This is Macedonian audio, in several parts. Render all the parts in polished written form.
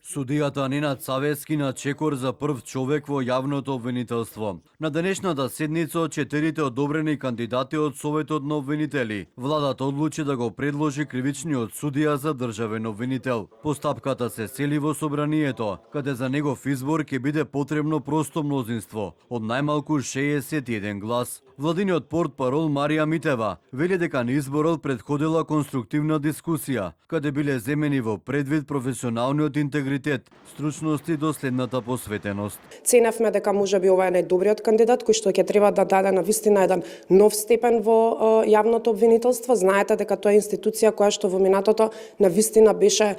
Судијата Ненад Савески на чекор за прв човек во јавното обвинителство. На денешната седница од 4 одобрени кандидати од Советот на обвинители, владата одлучи да го предложи кривичниот судија за државен обвинител. Постапката се сели во собранието, каде за негов избор ќе биде потребно просто мнозинство од најмалку 61 глас. Владиниот портпарол Марија Митева вели дека на изборот претходила конструктивна дискусија, каде биле земени во предвид професионалниот интегритет, стручност и доследната посветеност. Ценевме дека можеби ова е најдобриот кандидат кој што ќе треба да даде на вистина еден нов степен во јавното обвинителство. Знаете дека тоа е институција која што во минатото на вистина беше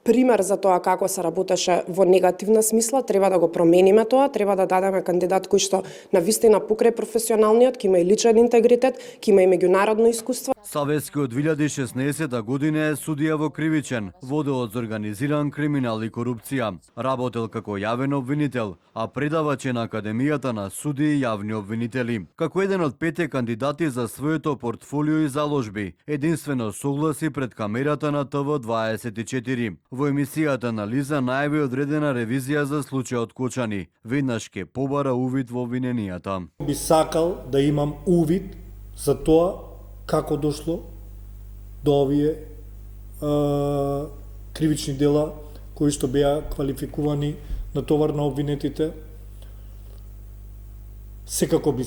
пример за тоа како се работеше во негативна смисла. Треба да го промениме тоа, треба да дадеме кандидат кој што на вистина покрај професионалниот, ќе има и личен интегритет, ќе има и меѓународно искуство. Савески од 2016 година е судија во кривичен, во одделот за организиран криминал и корупција. Работел како јавен обвинител, а предавач е на Академијата на судии и јавни обвинители. Како еден од 5 кандидати за своето портфолио и заложби, единствено согласи пред камерата на ТВ24. Во емисијата Анализа најави одредена ревизија за случајот Кочани. Веднаш ке побара увид во обвиненијата. Би сакал да имам увид за тоа како дошло до овие кривични дела кои што беа квалификувани на товар на обвинетите. Секако би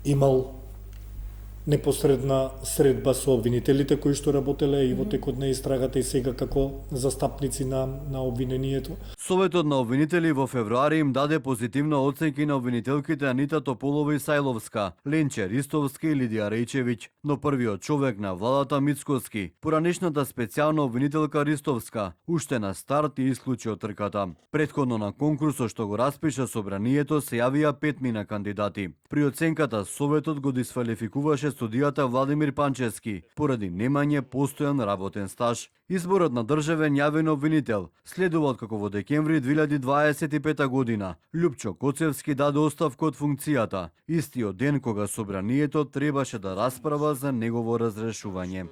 имал непосредна средба со обвинителите кои што работеле и во текот на истрагата и сега како застапници на обвинението. Советот на обвинители во февруари им даде позитивна оценки на обвинителките Анита Тополова и Сајловска, Ленче Ристовски и Лидија Рејчевиќ, но првиот човек на владата Мицкоски, поранешната специјална обвинителка Ристовска, уште на старт и исклучи од трката. Претходно на конкурсот што го распиша собранието се јавија 5 кандидати. При оценката Советот го дисфалификуваше судијата Владимир Панчевски поради немање постојан работен стаж. Изборот на државен јавен обвинител следува откако во декември 2025 година Љупчо Коцевски даде оставка од функцијата, истиот ден кога собранието требаше да расправа за негово разрешување.